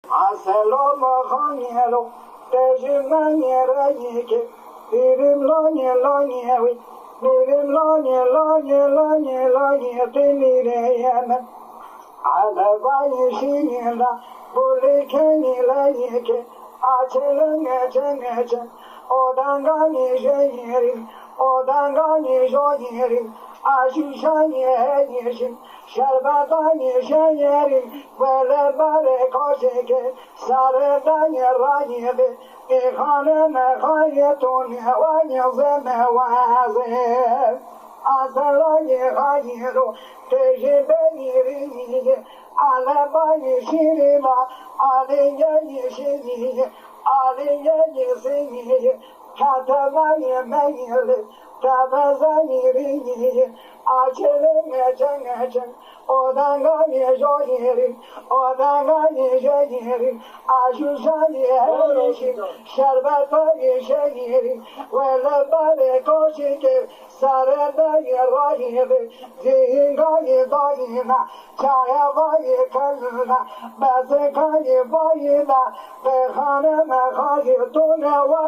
Aselo khanyelo tejimanye rayike birim lonye wi birim lonye tenire yana alabayi shinyela bulikeni layike achelenge odangani jonyeri Aşuşanye yeşim, şerbatan yeşeyerim, böyle böyle koşeke, sarıdan yerayebe, ihane mehayetun yevanyeze mevaze. Azerayı hayru, tecrübe yeriye, alebayı şirila, aliye yeşiliye, aliye yeşiliye, katebayı meyili, Tabazayiri, acele odangani joyiri, aşuşani herişim, şerbetayı şehiri, vele bare koşike, sarıdayı rahiri, zihingayı dayına, çayavayı kalına, bezekayı bayına, behane mehayı tuneva.